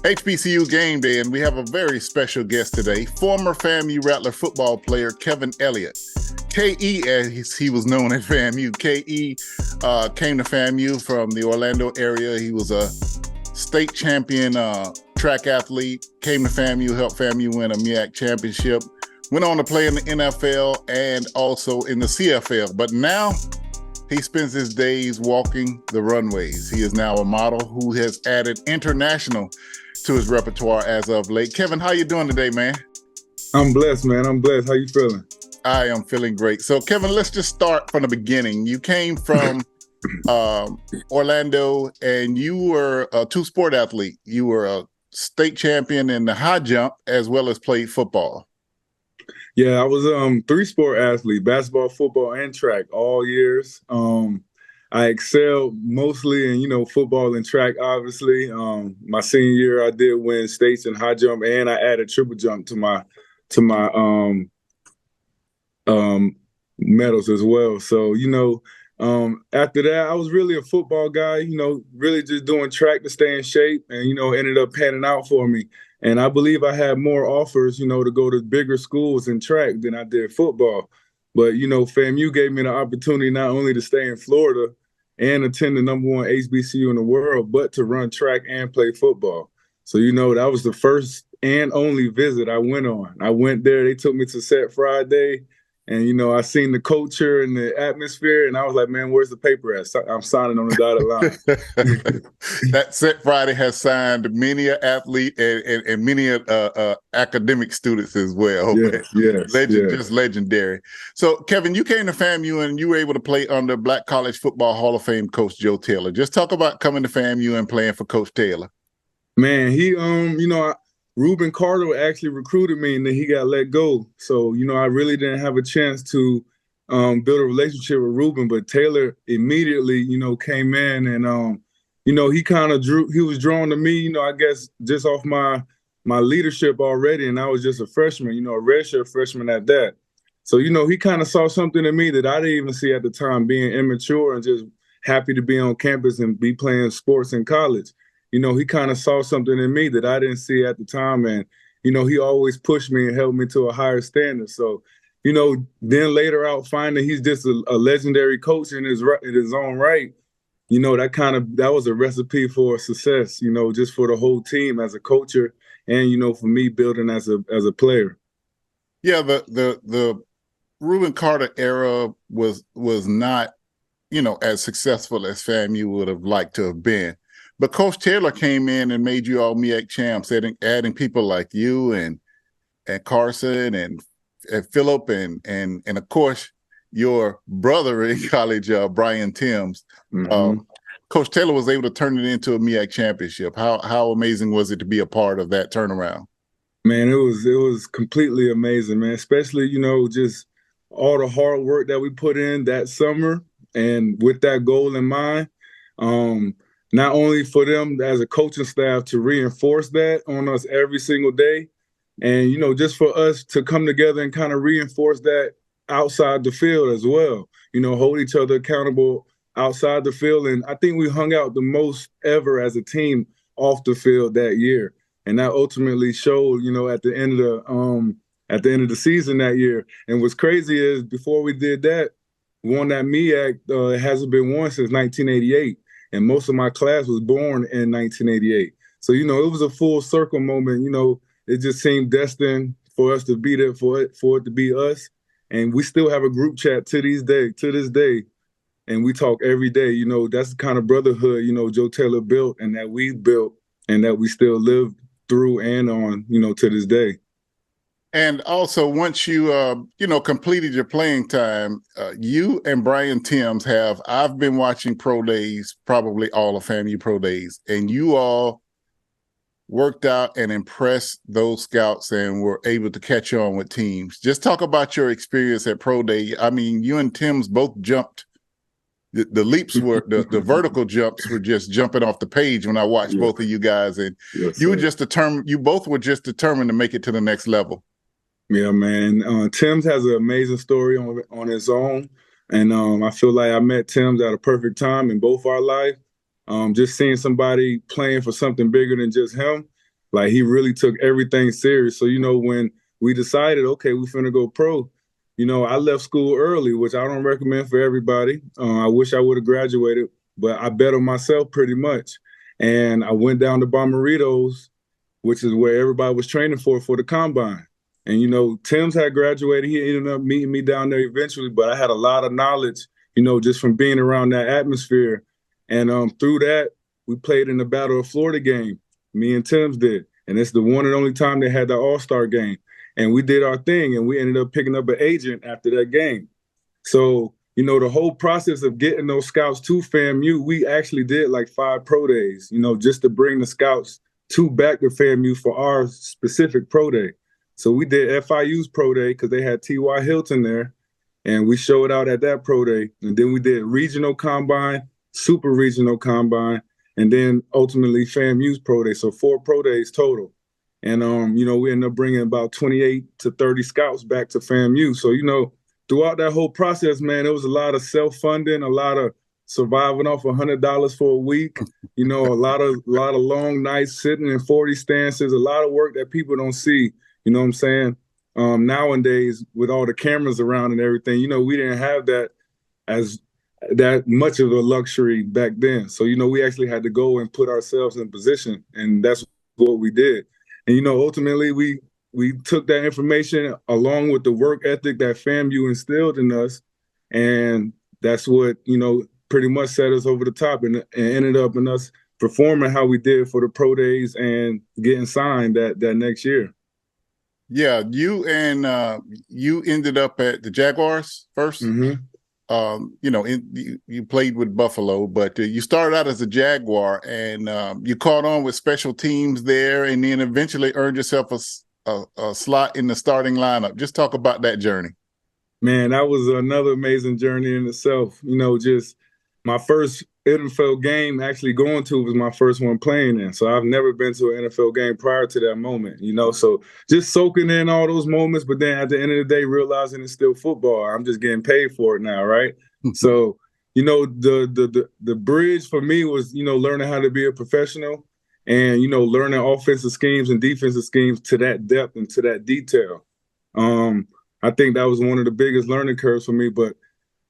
HBCU Game Day, and we have a very special guest today, former FAMU Rattler football player Kevin Elliott. KE, as he was known at FAMU. KE came to FAMU from the Orlando area. He was a state champion track athlete, came to FAMU, helped FAMU win a MEAC championship, went on to play in the NFL and also in the CFL. But now he spends his days walking the runways. He is now a model who has added international to his repertoire as of late. Kevin, how you doing today, man? I'm blessed, man. I'm blessed. How you feeling? I am feeling great. So, Kevin, let's just start from the beginning. You came from Orlando, and you were a two-sport athlete. You were a state champion in the high jump as well as played football. Yeah, I was three-sport athlete, basketball, football, and track all years. I excelled mostly in, football and track, obviously. My senior year, I did win states in high jump, and I added triple jump to my medals as well. So, after that, I was really a football guy, really just doing track to stay in shape and, ended up panning out for me. And I believe I had more offers, to go to bigger schools in track than I did football. But, FAMU gave me the opportunity not only to stay in Florida and attend the #1 HBCU in the world, but to run track and play football. So, that was the first and only visit I went on. I went there, they took me to Set Friday, and, I seen the culture and the atmosphere, and I was like, man, where's the paper at? I'm signing on the dotted line. That Set Friday has signed many an athlete and many academic students as well. Yes. Just legendary. So, Kevin, you came to FAMU and you were able to play under Black College Football Hall of Fame coach Joe Taylor. Just talk about coming to FAMU and playing for Coach Taylor. Man, he, Ruben Carter actually recruited me, and then he got let go. So, I really didn't have a chance to build a relationship with Ruben, but Taylor immediately, came in and, he kind of he was drawn to me, I guess just off my leadership already. And I was just a freshman, a redshirt freshman at that. So, he kind of saw something in me that I didn't even see at the time, being immature and just happy to be on campus and be playing sports in college. He kind of saw something in me that I didn't see at the time. And, he always pushed me and held me to a higher standard. So, then later out finding he's just a legendary coach in his own right, that was a recipe for success, just for the whole team as a coacher and, for me building as a player. Yeah, the Ruben Carter era was not, as successful as FAMU would have liked to have been. But Coach Taylor came in and made you all MEAC champs, adding people like you and Carson and Phillip and of course your brother in college, Brian Timms. Mm-hmm. Coach Taylor was able to turn it into a MEAC championship. How amazing was it to be a part of that turnaround? Man, it was completely amazing, man. Especially just all the hard work that we put in that summer, and with that goal in mind. Not only for them as a coaching staff to reinforce that on us every single day, and, just for us to come together and kind of reinforce that outside the field as well, hold each other accountable outside the field. And I think we hung out the most ever as a team off the field that year. And that ultimately showed, at the end of the season that year. And what's crazy is before we did that, we won that MEAC, it hasn't been won since 1988. And most of my class was born in 1988. So, it was a full circle moment. It just seemed destined for us to be there, for it to be us. And we still have a group chat to this day. And we talk every day. That's the kind of brotherhood, Joe Taylor built and that we built and that we still live through and on, to this day. And also, once you, completed your playing time, you and Brian Timms I've been watching pro days, probably all of FAMU pro days, and you all worked out and impressed those scouts and were able to catch on with teams. Just talk about your experience at pro day. I mean, you and Timms both jumped. The leaps were, the vertical jumps were just jumping off the page when I watched both of you guys. And you both were just determined to make it to the next level. Yeah, man. Timms has an amazing story on his own. And I feel like I met Timms at a perfect time in both our life. Just seeing somebody playing for something bigger than just him Like, he really took everything serious. So, when we decided, okay, we finna go pro, I left school early, which I don't recommend for everybody. I wish I would have graduated, but I bet on myself pretty much. And I went down to Bomarito's, which is where everybody was training for the combine. And, Tim's had graduated. He ended up meeting me down there eventually, but I had a lot of knowledge, just from being around that atmosphere. And through that, we played in the Battle of Florida game. Me and Tim's did. And it's the one and only time they had the All-Star game. And we did our thing, and we ended up picking up an agent after that game. So, the whole process of getting those scouts to FAMU, we actually did like 5 pro days, just to bring the scouts back to FAMU for our specific pro day. So we did FIU's pro day because they had T.Y. Hilton there, and we showed out at that pro day. And then we did regional combine, super regional combine, and then ultimately FAMU's pro day. So 4 pro days total. And, we ended up bringing about 28 to 30 scouts back to FAMU. So, throughout that whole process, man, it was a lot of self-funding, a lot of surviving off $100 for a week, a lot of long nights sitting in 40 stances, a lot of work that people don't see, you know what I'm saying? Nowadays, with all the cameras around and everything, we didn't have that much of a luxury back then. So, we actually had to go and put ourselves in position, and that's what we did. And, ultimately, we took that information along with the work ethic that FAMU instilled in us, and that's what, pretty much set us over the top and ended up in us performing how we did for the pro days and getting signed that next year. Yeah, you ended up at the Jaguars first. Mm-hmm. You played with Buffalo, but you started out as a Jaguar, and you caught on with special teams there, and then eventually earned yourself a slot in the starting lineup. Just talk about that journey. Man, that was another amazing journey in itself. Just my first NFL game actually going to was my first one playing in. So I've never been to an NFL game prior to that moment, so just soaking in all those moments, but then at the end of the day, realizing it's still football. I'm just getting paid for it now, right? So, the bridge for me was, learning how to be a professional and, learning offensive schemes and defensive schemes to that depth and to that detail. I think that was one of the biggest learning curves for me, but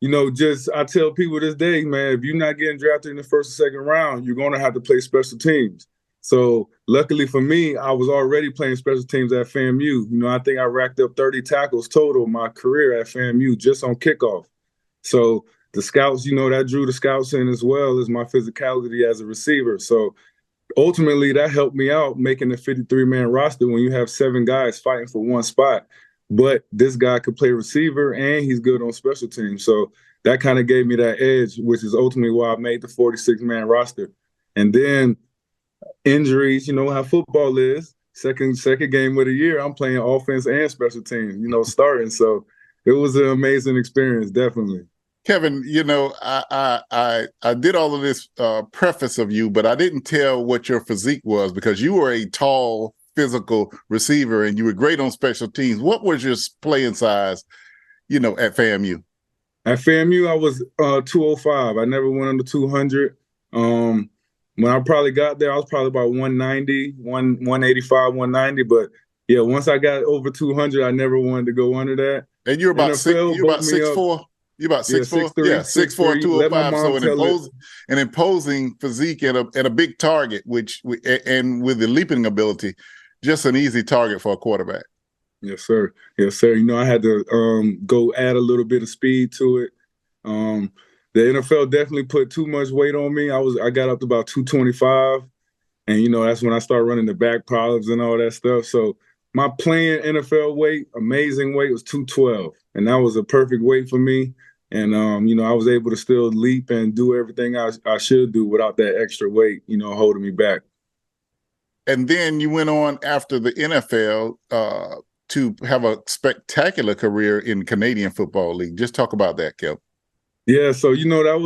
I tell people this day, man, if you're not getting drafted in the first or second round, you're going to have to play special teams. So luckily for me, I was already playing special teams at FAMU. I think I racked up 30 tackles total my career at FAMU just on kickoff. So the scouts, that drew the scouts in as well as my physicality as a receiver. So ultimately that helped me out making the 53-man roster when you have 7 guys fighting for one spot. But this guy could play receiver and he's good on special teams. So that kind of gave me that edge, which is ultimately why I made the 46-man roster. And then injuries, how football is. Second game of the year, I'm playing offense and special teams, starting. So it was an amazing experience, definitely. Kevin, I did all of this preface of you, but I didn't tell what your physique was because you were a tall, physical receiver, and you were great on special teams. What was your playing size, at FAMU? At FAMU, I was 205. I never went under 200. When I probably got there, I was probably about 190, 185, 190. But yeah, once I got over 200, I never wanted to go under that. And you're about NFL 6'4"? You're about 6'4"? Yeah, 6'4", 205. So an imposing physique and a big target, and with the leaping ability, just an easy target for a quarterback. Yes, sir. Yes, sir. I had to go add a little bit of speed to it. The NFL definitely put too much weight on me. I got up to about 225, and that's when I started running the back problems and all that stuff. So my playing NFL weight, amazing weight, was 212, and that was a perfect weight for me. And I was able to still leap and do everything I should do without that extra weight, holding me back. And then you went on after the NFL to have a spectacular career in Canadian Football League. Just talk about that, Kev. Yeah, so that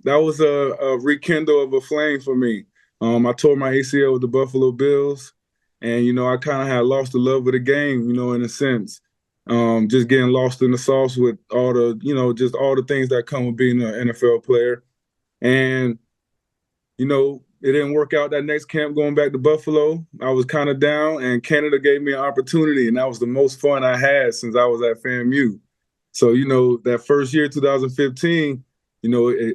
was a rekindle of a flame for me. I tore my ACL with the Buffalo Bills, and I kind of had lost the love of the game, in a sense. Just getting lost in the sauce with all the, just all the things that come with being an NFL player. And, it didn't work out that next camp going back to Buffalo. I was kind of down, and Canada gave me an opportunity, and that was the most fun I had since I was at FAMU. So, that first year, 2015, I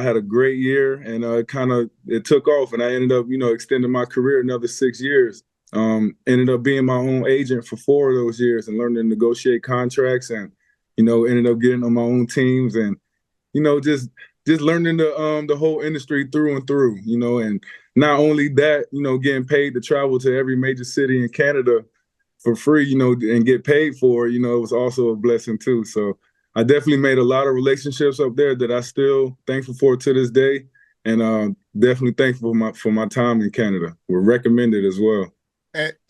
had a great year, and it took off, and I ended up, extending my career another 6 years. Ended up being my own agent for 4 of those years and learning to negotiate contracts, and, ended up getting on my own teams, and, just learning the whole industry through and through, and not only that, getting paid to travel to every major city in Canada for free, and get paid for it, it was also a blessing too. So I definitely made a lot of relationships up there that I still thankful for to this day, and definitely thankful for my time in Canada. We're recommended as well.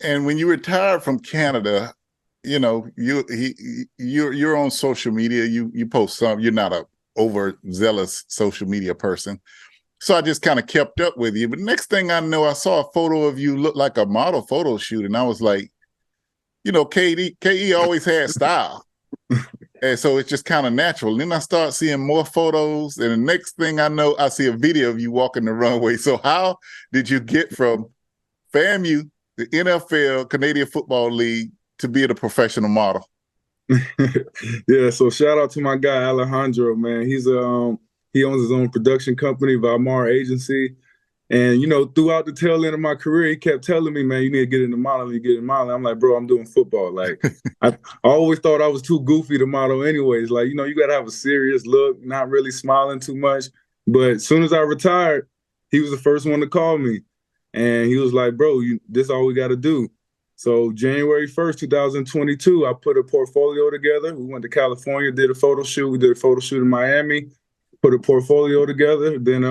And when you retired from Canada, you're on social media. You post some. You're not a overzealous social media person, so I just kind of kept up with you. But next thing I know, I saw a photo of you look like a model photo shoot, and I was like, KE always had style. And so it's just kind of natural. And then I start seeing more photos, and the next thing I know, I see a video of you walking the runway. So how did you get from FAMU, the NFL, Canadian Football League, to being a professional model? Yeah, so shout out to my guy Alejandro, man. He owns his own production company, Valmar Agency. And, throughout the tail end of my career, he kept telling me, man, you need to get into modeling, I'm like, bro, I'm doing football. Like, I always thought I was too goofy to model anyways. Like, you got to have a serious look, not really smiling too much. But as soon as I retired, he was the first one to call me. And he was like, bro, this is all we got to do. So January 1st, 2022, I put a portfolio together. We went to California, did a photo shoot. We did a photo shoot in Miami, put a portfolio together. Then,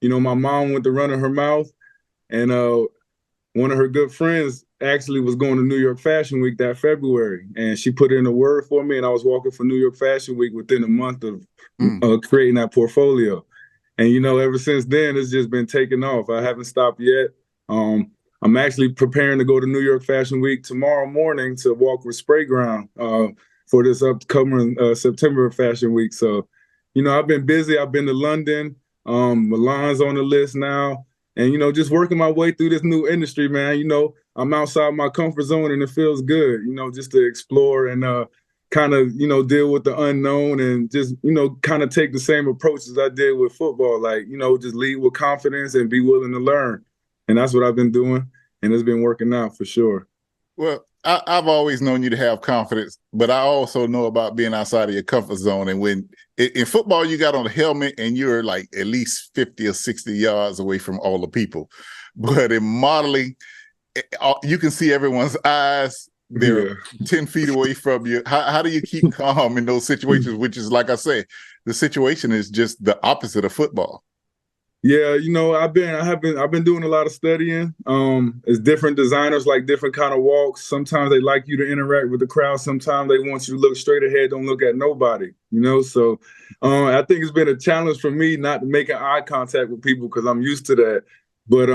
my mom went to running her mouth, and one of her good friends actually was going to New York Fashion Week that February, and she put in a word for me, and I was walking for New York Fashion Week within a month of creating that portfolio. And, ever since then, it's just been taking off. I haven't stopped yet. I'm actually preparing to go to New York Fashion Week tomorrow morning to walk with Spray Ground for this upcoming September Fashion Week. So, I've been busy. I've been to London. Milan's on the list now. And, just working my way through this new industry, man. I'm outside my comfort zone, and it feels good, just to explore and kind of, deal with the unknown, and just, kind of take the same approach as I did with football. Like, just lead with confidence and be willing to learn. And that's what I've been doing, and it's been working out for sure. Well, I've always known you to have confidence, but I also know about being outside of your comfort zone. And when in football, you got on a helmet and you're like at least 50 or 60 yards away from all the people. But in modeling, you can see everyone's eyes. They're 10 feet away from you. How do you keep calm in those situations? Which is, like I say, the situation is just the opposite of football. Yeah, I've been doing a lot of studying. It's different designers like different kind of walks. Sometimes they like you to interact with the crowd. Sometimes they want you to look straight ahead, don't look at nobody. So I think it's been a challenge for me not making eye contact with people because I'm used to that. But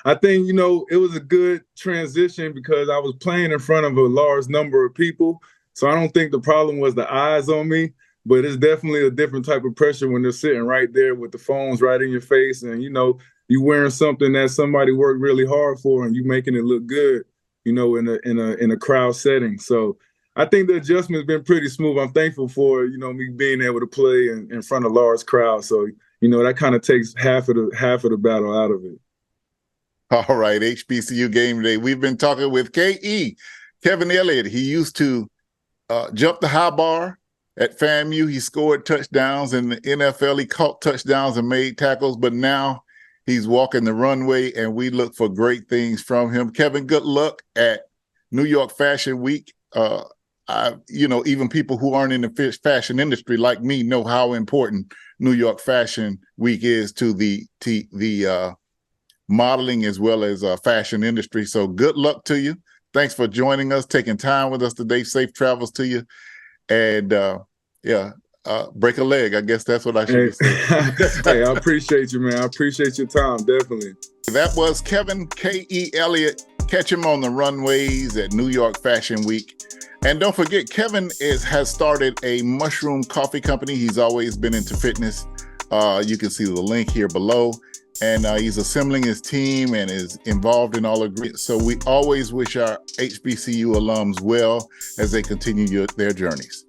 I think it was a good transition because I was playing in front of a large number of people. So I don't think the problem was the eyes on me. But it's definitely a different type of pressure when they're sitting right there with the phones right in your face, and you wearing something that somebody worked really hard for, and you making it look good, in a crowd setting. So I think the adjustment's been pretty smooth. I'm thankful for me being able to play in front of large crowds. So that kind of takes half of the battle out of it. All right, HBCU Game Day. We've been talking with Kevin Elliott. He used to jump the high bar. At FAMU, he scored touchdowns. In the NFL, he caught touchdowns and made tackles, but now he's walking the runway, and we look for great things from him. Kevin, good luck at New York Fashion Week. Even people who aren't in the fashion industry like me know how important New York Fashion Week is to the modeling as well as fashion industry. So good luck to you. Thanks for joining us, taking time with us today. Safe travels to you. And break a leg. I guess that's what I should say. Hey, I appreciate you, man. I appreciate your time, definitely. That was Kevin K.E. Elliott. Catch him on the runways at New York Fashion Week. And don't forget, Kevin has started a mushroom coffee company. He's always been into fitness. You can see the link here below. and he's assembling his team and is involved in all of it. So we always wish our HBCU alums well as they continue their journeys.